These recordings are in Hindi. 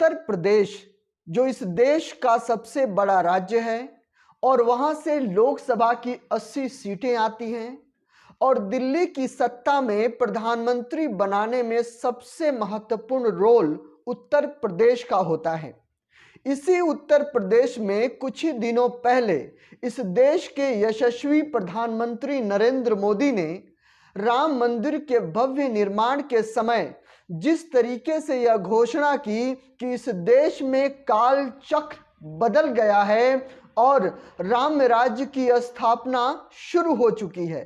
उत्तर प्रदेश जो इस देश का सबसे बड़ा राज्य है और वहां से लोकसभा की 80 सीटें आती हैं और दिल्ली की सत्ता में प्रधानमंत्री बनाने में सबसे महत्वपूर्ण रोल उत्तर प्रदेश का होता है। इसी उत्तर प्रदेश में कुछ ही दिनों पहले इस देश के यशस्वी प्रधानमंत्री नरेंद्र मोदी ने राम मंदिर के भव्य निर्माण के समय जिस तरीके से यह घोषणा की कि इस देश में काल चक्र बदल गया है और राम राज्य की स्थापना शुरू हो चुकी है,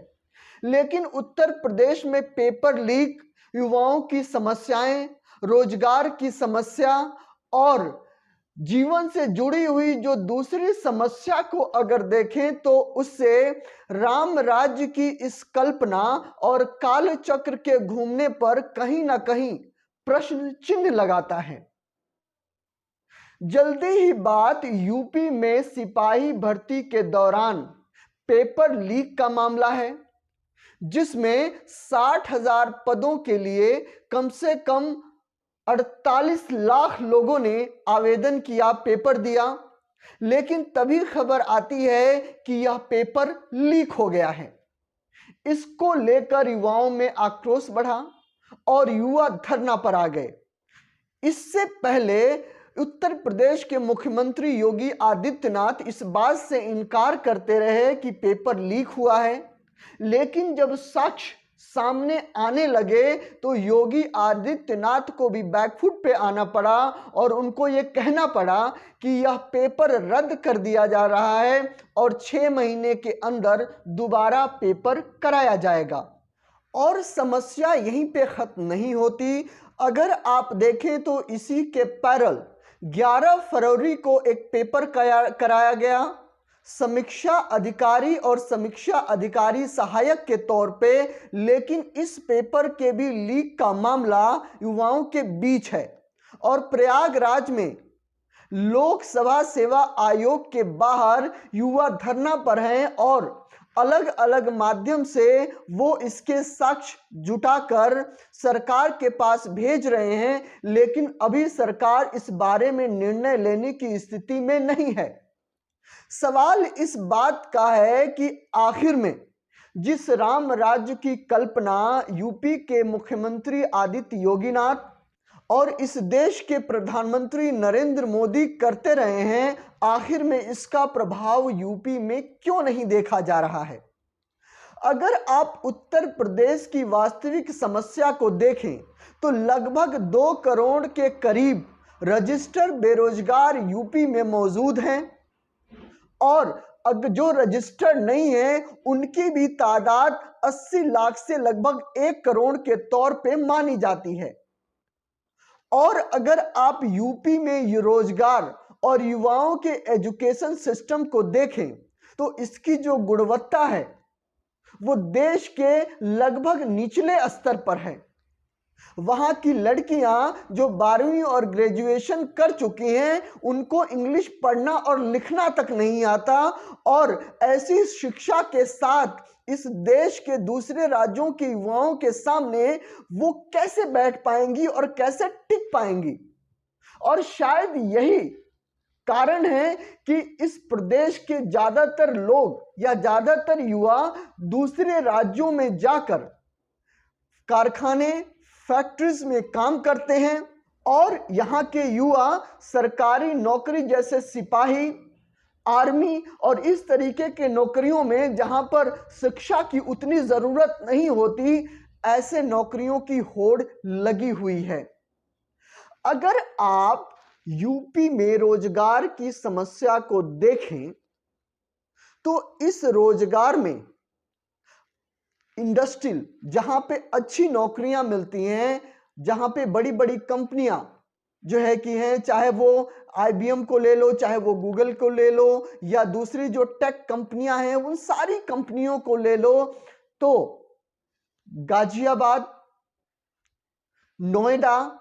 लेकिन उत्तर प्रदेश में पेपर लीक, युवाओं की समस्याएं, रोजगार की समस्या और जीवन से जुड़ी हुई जो दूसरी समस्या को अगर देखें तो उससे राम राज्य की इस कल्पना और काल चक्र के घूमने पर कहीं ना कहीं प्रश्न चिन्ह लगाता है। जल्दी ही बात यूपी में सिपाही भर्ती के दौरान पेपर लीक का मामला है, जिसमें 60,000 पदों के लिए कम से कम 48 लाख लोगों ने आवेदन किया, पेपर दिया, लेकिन तभी खबर आती है कि यह पेपर लीक हो गया है। इसको लेकर युवाओं में आक्रोश बढ़ा और युवा धरना पर आ गए। इससे पहले उत्तर प्रदेश के मुख्यमंत्री योगी आदित्यनाथ इस बात से इनकार करते रहे कि पेपर लीक हुआ है, लेकिन जब साक्ष्य सामने आने लगे तो योगी आदित्यनाथ को भी बैकफुट पे आना पड़ा और उनको ये कहना पड़ा कि यह पेपर रद्द कर दिया जा रहा है और 6 महीने के अंदर दोबारा पेपर कराया जाएगा। और समस्या यहीं पे खत्म नहीं होती। अगर आप देखें तो इसी के पैरल 11 फरवरी को एक पेपर कराया गया, समीक्षा अधिकारी और समीक्षा अधिकारी सहायक के तौर पे, लेकिन इस पेपर के भी लीक का मामला युवाओं के बीच है और प्रयागराज में लोकसभा सेवा आयोग के बाहर युवा धरना पर हैं और अलग अलग माध्यम से वो इसके साक्ष्य जुटाकर सरकार के पास भेज रहे हैं, लेकिन अभी सरकार इस बारे में निर्णय लेने की स्थिति में नहीं है। सवाल इस बात का है कि आखिर में जिस राम राज्य की कल्पना यूपी के मुख्यमंत्री आदित्य योगीनाथ और इस देश के प्रधानमंत्री नरेंद्र मोदी करते रहे हैं, आखिर में इसका प्रभाव यूपी में क्यों नहीं देखा जा रहा है। अगर आप उत्तर प्रदेश की वास्तविक समस्या को देखें तो लगभग 2 करोड़ के करीब रजिस्टर्ड बेरोजगार यूपी में मौजूद हैं और जो रजिस्टर्ड नहीं है उनकी भी तादाद 80 लाख से लगभग 1 करोड़ के तौर पे मानी जाती है। और अगर आप यूपी में रोजगार और युवाओं के एजुकेशन सिस्टम को देखें तो इसकी जो गुणवत्ता है वो देश के लगभग निचले स्तर पर है। वहां की लड़कियां जो 12वीं और ग्रेजुएशन कर चुकी हैं उनको इंग्लिश पढ़ना और लिखना तक नहीं आता और ऐसी शिक्षा के साथ इस देश के दूसरे राज्यों के युवाओं के सामने वो कैसे बैठ पाएंगी और कैसे टिक पाएंगी। और शायद यही कारण है कि इस प्रदेश के ज्यादातर लोग या ज्यादातर युवा दूसरे राज्यों में जाकर कारखाने, फैक्ट्रीज में काम करते हैं और यहाँ के युवा सरकारी नौकरी जैसे सिपाही, आर्मी और इस तरीके के नौकरियों में जहाँ पर शिक्षा की उतनी ज़रूरत नहीं होती, ऐसे नौकरियों की होड़ लगी हुई है। अगर आप यूपी में रोजगार की समस्या को देखें तो इस रोजगार में इंडस्ट्रियल जहां पे अच्छी नौकरियां मिलती हैं, जहां पे बड़ी बड़ी कंपनियां जो है कि हैं, चाहे वो IBM को ले लो, चाहे वो गूगल को ले लो या दूसरी जो टेक कंपनियां हैं उन सारी कंपनियों को ले लो, तो गाजियाबाद, नोएडा,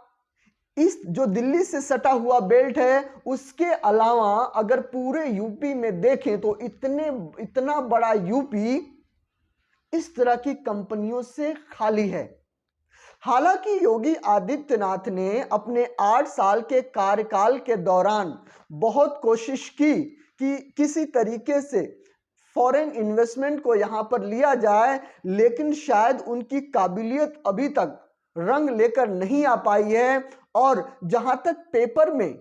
इस जो दिल्ली से सटा हुआ बेल्ट है उसके अलावा अगर पूरे यूपी में देखें तो इतना बड़ा यूपी इस तरह की कंपनियों से खाली है। हालांकि योगी आदित्यनाथ ने अपने 8 साल के कार्यकाल के दौरान बहुत कोशिश की कि किसी तरीके से फॉरेन इन्वेस्टमेंट को यहां पर लिया जाए, लेकिन शायद उनकी काबिलियत अभी तक रंग लेकर नहीं आ पाई है। और जहां तक पेपर में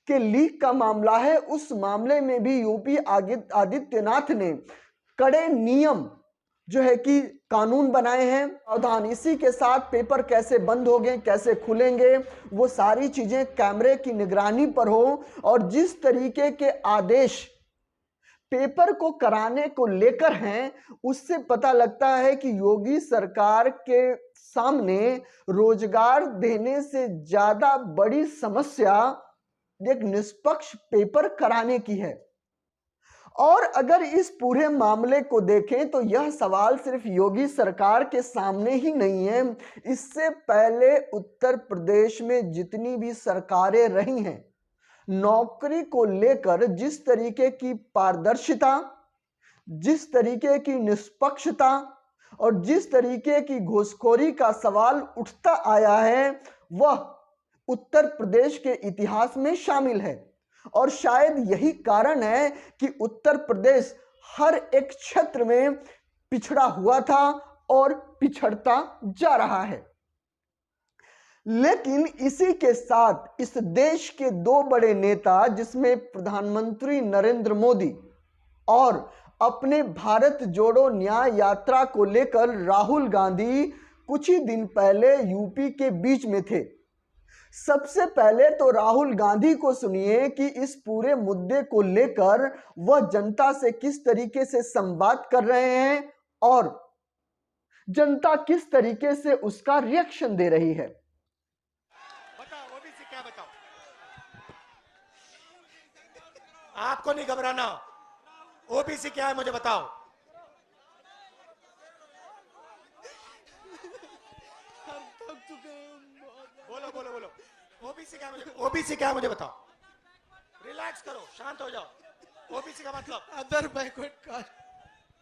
के लीक का मामला है, उस मामले में भी यूपी आदित्यनाथ ने कड़े नियम जो है कि कानून बनाए हैं। सावधान, इसी के साथ पेपर कैसे बंद होंगे, कैसे खुलेंगे, वो सारी चीजें कैमरे की निगरानी पर हो। और जिस तरीके के आदेश पेपर को कराने को लेकर हैं, उससे पता लगता है कि योगी सरकार के सामने रोजगार देने से ज्यादा बड़ी समस्या एक निष्पक्ष पेपर कराने की है। और अगर इस पूरे मामले को देखें तो यह सवाल सिर्फ योगी सरकार के सामने ही नहीं है। इससे पहले उत्तर प्रदेश में जितनी भी सरकारें रही हैं, नौकरी को लेकर जिस तरीके की पारदर्शिता, जिस तरीके की निष्पक्षता और जिस तरीके की घूसखोरी का सवाल उठता आया है, वह उत्तर प्रदेश के इतिहास में शामिल है। और शायद यही कारण है कि उत्तर प्रदेश हर एक क्षेत्र में पिछड़ा हुआ था और पिछड़ता जा रहा है। लेकिन इसी के साथ इस देश के दो बड़े नेता, जिसमें प्रधानमंत्री नरेंद्र मोदी और अपने भारत जोड़ो न्याय यात्रा को लेकर राहुल गांधी कुछ ही दिन पहले यूपी के बीच में थे। सबसे पहले तो राहुल गांधी को सुनिए कि इस पूरे मुद्दे को लेकर वह जनता से किस तरीके से संवाद कर रहे हैं और जनता किस तरीके से उसका रिएक्शन दे रही है। बताओ ओबीसी क्या, बताओ। आपको नहीं घबराना, ओबीसी क्या है मुझे बताओ। बोलो बोलो बोलो, ओबीसी क्या है, ओबीसी क्या है मुझे बताओ। रिलैक्स करो, शांत हो जाओ। ओबीसी का मतलब other backward caste.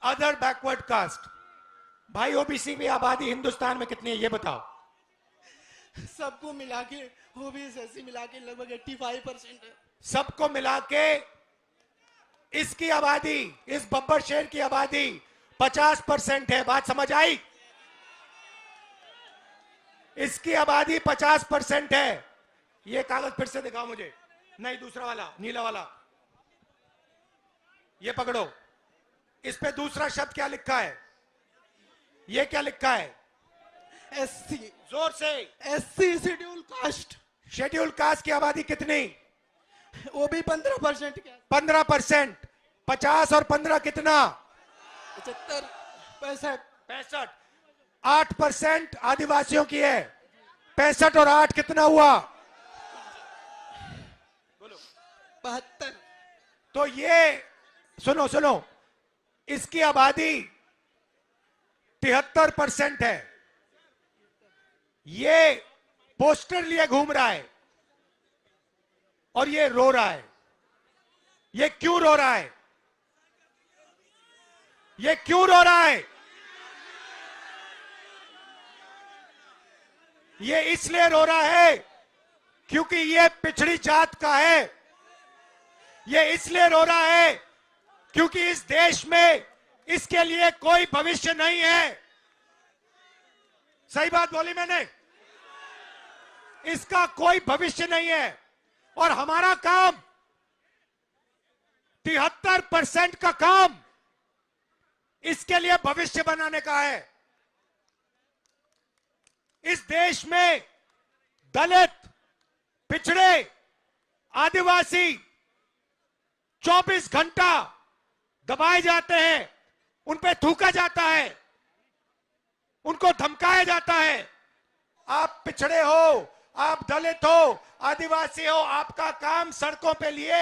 Other backward caste. भाई ओबीसी की आबादी हिंदुस्तान में कितनी है ये बताओ। सबको मिला के ओबीसी एससी मिला के लगभग 85% है। सबको मिला के इसकी आबादी, इस बब्बर शहर की आबादी 50% है। बात समझ आई? इसकी आबादी 50% है। ये कागज फिर से दिखाओ मुझे। नहीं, दूसरा वाला, नीला वाला, ये पकड़ो। इस पे दूसरा शब्द क्या लिखा है? ये क्या लिखा है? एससी। जोर से। SC schedule caste. Schedule caste की आबादी कितनी? वो भी 15%। 15%। 50 और 15 कितना? 75, 65, 65। 8% आदिवासियों की है। 65 और 8 कितना हुआ? बोलो। 72। तो ये सुनो सुनो, इसकी आबादी 73% है। ये पोस्टर लिए घूम रहा है और ये रो रहा है। ये क्यों रो रहा है? ये क्यों रो रहा है? ये इसलिए रो रहा है क्योंकि ये पिछड़ी जात का है। ये इसलिए रो रहा है क्योंकि इस देश में इसके लिए कोई भविष्य नहीं है। सही बात बोली मैंने? इसका कोई भविष्य नहीं है और हमारा काम 73% का काम इसके लिए भविष्य बनाने का है। इस देश में दलित, पिछड़े, आदिवासी 24 घंटा दबाए जाते हैं, उन पे थूका जाता है, उनको धमकाया जाता है। आप पिछड़े हो, आप दलित हो, आदिवासी हो, आपका काम सड़कों पे लिए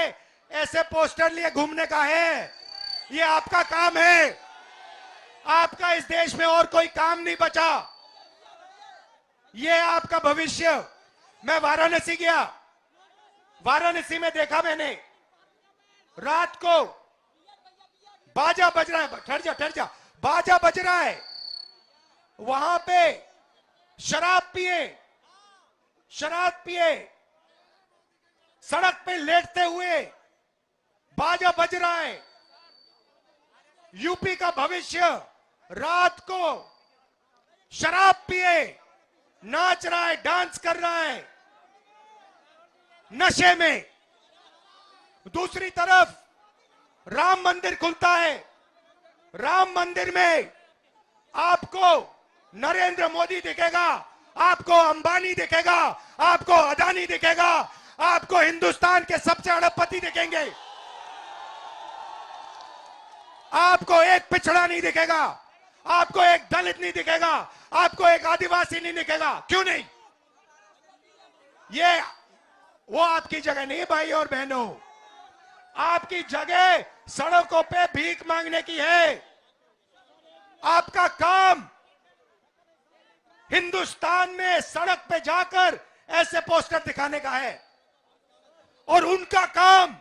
ऐसे पोस्टर लिए घूमने का है। ये आपका काम है। आपका इस देश में और कोई काम नहीं बचा। ये आपका भविष्य। मैं वाराणसी गया, वाराणसी में देखा मैंने, रात को बाजा बज रहा है। ठहर जा, बाजा बज रहा है। वहां पे शराब पिए सड़क पे लेटते हुए बाजा बज रहा है। यूपी का भविष्य रात को शराब पिए नाच रहा है, डांस कर रहा है नशे में। दूसरी तरफ राम मंदिर खुलता है। राम मंदिर में आपको नरेंद्र मोदी दिखेगा, आपको अंबानी दिखेगा, आपको अदानी दिखेगा, आपको हिंदुस्तान के सबसे अरबपति दिखेंगे। आपको एक पिछड़ा नहीं दिखेगा, आपको एक दलित नहीं दिखेगा, आपको एक आदिवासी नहीं दिखेगा। क्यों नहीं? ये वो आपकी जगह नहीं भाई और बहनों। आपकी जगह सड़कों पे भीख मांगने की है। आपका काम हिंदुस्तान में सड़क पे जाकर ऐसे पोस्टर दिखाने का है। और उनका काम,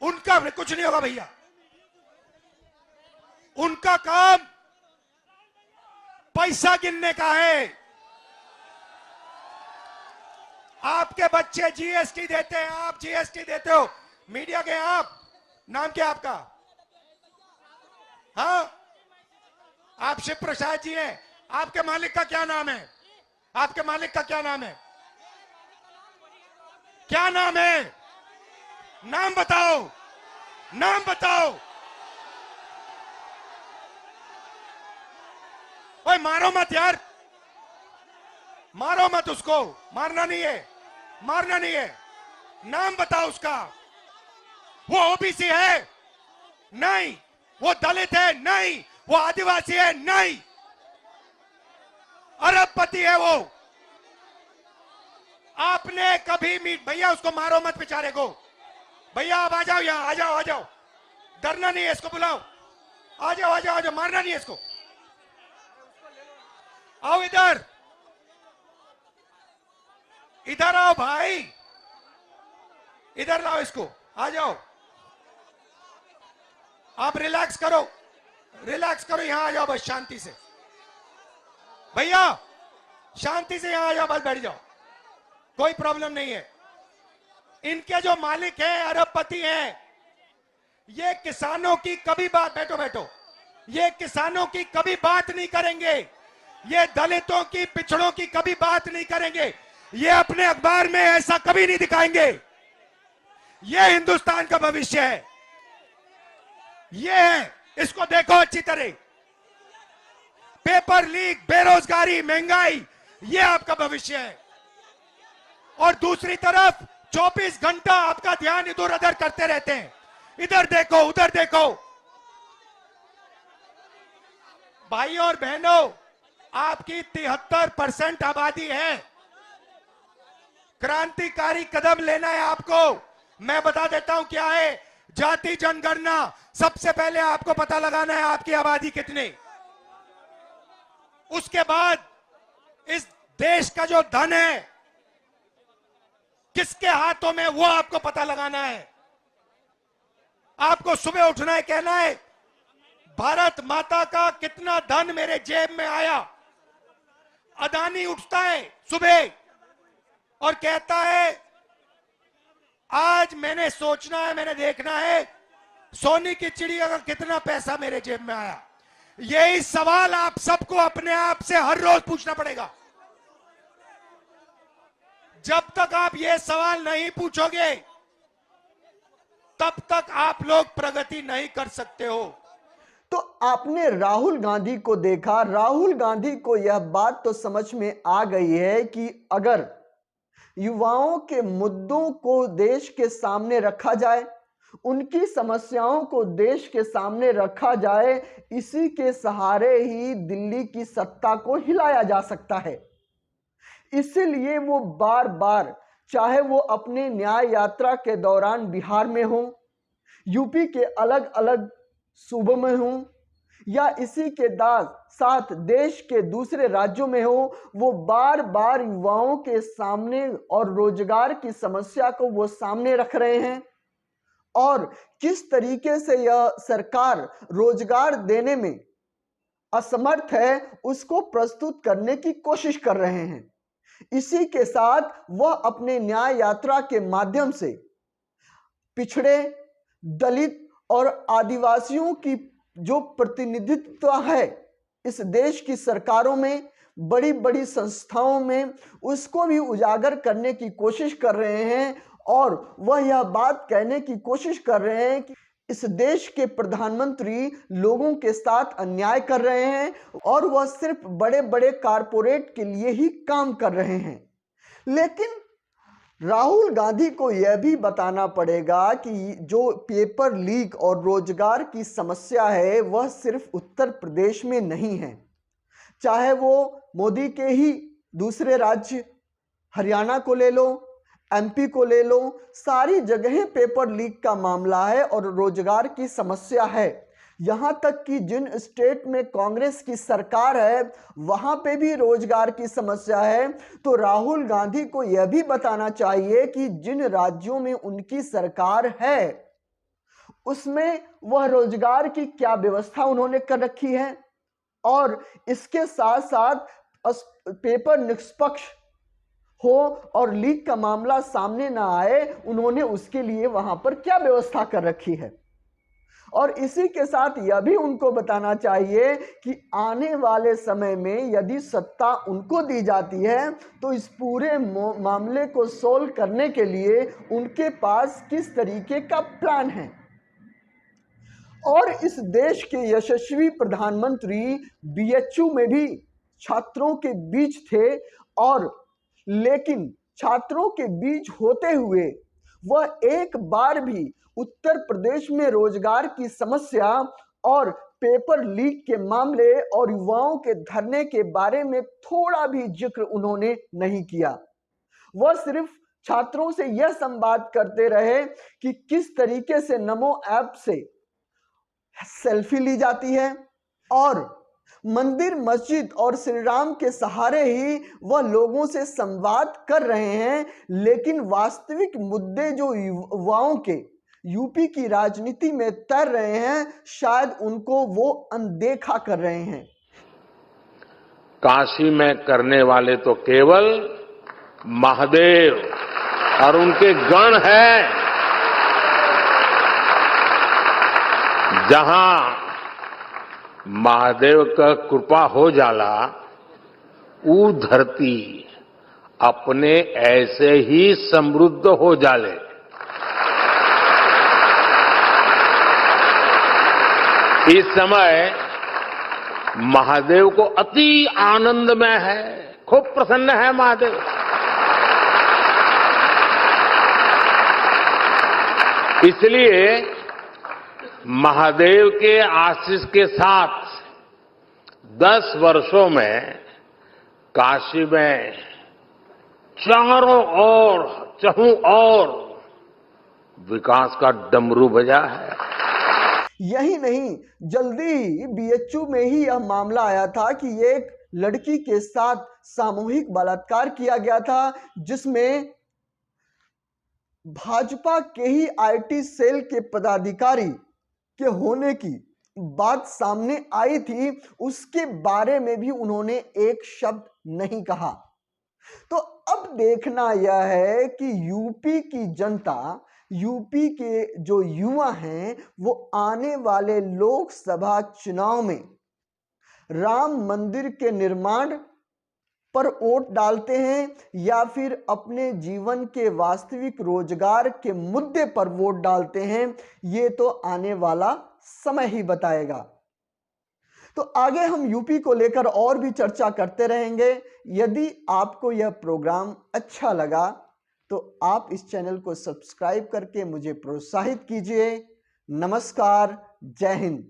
उनका कुछ नहीं होगा भैया, उनका काम पैसा गिनने का है। आपके बच्चे जीएसटी देते हैं, आप जीएसटी देते हो। मीडिया के आप, नाम क्या आपका? हाँ, आप शिव प्रसाद जी हैं। आपके मालिक का क्या नाम है? आपके मालिक का क्या नाम है? क्या नाम है? नाम बताओ, नाम बताओ। ओए मारो मत यार, मारो मत उसको, मारना नहीं है, मारना नहीं है। नाम बताओ उसका। वो ओबीसी है? नहीं। वो दलित है? नहीं। वो आदिवासी है? नहीं। अरबपति है वो। आपने कभी भैया उसको मारो मत बेचारे को। भैया आप आ जाओ यहां, आ जाओ, आ जाओ। डरना नहीं है, इसको बुलाओ। आ जाओ, आ जाओ, आ जाओ। मारना नहीं है इसको। आओ इधर, इधर आओ भाई, इधर लाओ इसको। आ जाओ, आप रिलैक्स करो, रिलैक्स करो। यहां आ जाओ बस शांति से। भैया शांति से यहां आ जाओ, बस बैठ जाओ, कोई प्रॉब्लम नहीं है। इनके जो मालिक हैं, अरबपति हैं, ये किसानों की कभी बात, बैठो बैठो, ये किसानों की कभी बात नहीं करेंगे। ये दलितों की, पिछड़ों की कभी बात नहीं करेंगे। ये अपने अखबार में ऐसा कभी नहीं दिखाएंगे। ये हिंदुस्तान का भविष्य है, ये है। इसको देखो अच्छी तरह। पेपर लीक, बेरोजगारी, महंगाई, ये आपका भविष्य है। और दूसरी तरफ 24 घंटा आपका ध्यान इधर उधर करते रहते हैं। इधर देखो, उधर देखो। भाइयों और बहनों, आपकी 73% आबादी है। क्रांतिकारी कदम लेना है आपको। मैं बता देता हूं क्या है। जाति जनगणना, सबसे पहले आपको पता लगाना है आपकी आबादी कितनी। उसके बाद इस देश का जो धन है किसके हाथों में, वो आपको पता लगाना है। आपको सुबह उठना है, कहना है भारत माता का कितना धन मेरे जेब में आया। अदानी उठता है सुबह और कहता है आज मैंने सोचना है, मैंने देखना है सोने की चिड़िया का कितना पैसा मेरे जेब में आया। यही सवाल आप सबको अपने आप से हर रोज पूछना पड़ेगा। जब तक आप ये सवाल नहीं पूछोगे तब तक आप लोग प्रगति नहीं कर सकते हो। तो आपने राहुल गांधी को देखा। राहुल गांधी को यह बात तो समझ में आ गई है कि अगर युवाओं के मुद्दों को देश के सामने रखा जाए, उनकी समस्याओं को देश के सामने रखा जाए, इसी के सहारे ही दिल्ली की सत्ता को हिलाया जा सकता है। इसीलिए वो बार बार, चाहे वो अपने न्याय यात्रा के दौरान बिहार में हो, यूपी के अलग अलग सूबों में हो, या इसी के साथ देश के दूसरे राज्यों में हो, वो बार बार युवाओं के सामने और रोजगार की समस्या को वो सामने रख रहे हैं। और किस तरीके से यह सरकार रोजगार देने में असमर्थ है उसको प्रस्तुत करने की कोशिश कर रहे हैं। इसी के साथ वह अपने न्याय यात्रा के माध्यम से पिछड़े, दलित और आदिवासियों की जो प्रतिनिधित्व है इस देश की सरकारों में, बड़ी बड़ी संस्थाओं में, उसको भी उजागर करने की कोशिश कर रहे हैं। और वह यह बात कहने की कोशिश कर रहे हैं कि इस देश के प्रधानमंत्री लोगों के साथ अन्याय कर रहे हैं और वह सिर्फ बड़े बड़े कारपोरेट के लिए ही काम कर रहे हैं। लेकिन राहुल गांधी को यह भी बताना पड़ेगा कि जो पेपर लीक और रोजगार की समस्या है वह सिर्फ उत्तर प्रदेश में नहीं है, चाहे वो मोदी के ही दूसरे राज्य हरियाणा को ले लो, एमपी को ले लो, सारी जगहें पेपर लीक का मामला है और रोजगार की समस्या है। यहां तक कि जिन स्टेट में कांग्रेस की सरकार है वहां पे भी रोजगार की समस्या है। तो राहुल गांधी को यह भी बताना चाहिए कि जिन राज्यों में उनकी सरकार है उसमें वह रोजगार की क्या व्यवस्था उन्होंने कर रखी है और इसके साथ साथ पेपर निष्पक्ष हो और लीक का मामला सामने ना आए, उन्होंने उसके लिए वहां पर क्या व्यवस्था कर रखी है। और इसी के साथ यह भी उनको बताना चाहिए कि आने वाले समय में यदि सत्ता उनको दी जाती है तो इस पूरे मामले को सोल्व करने के लिए उनके पास किस तरीके का प्लान है। और इस देश के यशस्वी प्रधानमंत्री बीएचयू में भी छात्रों के बीच थे और लेकिन छात्रों के बीच होते हुए वह एक बार भी उत्तर प्रदेश में रोजगार की समस्या और पेपर लीक के मामले और युवाओं के धरने के बारे में थोड़ा भी जिक्र उन्होंने नहीं किया। वह सिर्फ छात्रों से यह संवाद करते रहे कि किस तरीके से नमो ऐप से सेल्फी ली जाती है और मंदिर, मस्जिद और श्री राम के सहारे ही वह लोगों से संवाद कर रहे हैं, लेकिन वास्तविक मुद्दे जो युवाओं के यूपी की राजनीति में तैर रहे हैं शायद उनको वो अनदेखा कर रहे हैं। काशी में करने वाले तो केवल महादेव और उनके गण हैं। जहां महादेव का कृपा हो जाला ऊ धरती अपने ऐसे ही समृद्ध हो जाले। इस समय महादेव को अति आनंद में है, खूब प्रसन्न है महादेव। इसलिए महादेव के आशीष के साथ 10 वर्षों में काशी में चारों ओर चहुं ओर विकास का डमरू बजा है। यही नहीं, जल्दी ही बीएचयू में ही यह मामला आया था कि एक लड़की के साथ सामूहिक बलात्कार किया गया था जिसमें भाजपा के ही आईटी सेल के पदाधिकारी के होने की बात सामने आई थी। उसके बारे में भी उन्होंने एक शब्द नहीं कहा। तो अब देखना यह है कि यूपी की जनता, यूपी के जो युवा हैं वो आने वाले लोकसभा चुनाव में राम मंदिर के निर्माण पर वोट डालते हैं या फिर अपने जीवन के वास्तविक रोजगार के मुद्दे पर वोट डालते हैं, ये तो आने वाला समय ही बताएगा। तो आगे हम यूपी को लेकर और भी चर्चा करते रहेंगे। यदि आपको यह प्रोग्राम अच्छा लगा तो आप इस चैनल को सब्सक्राइब करके मुझे प्रोत्साहित कीजिए। नमस्कार, जय हिंद।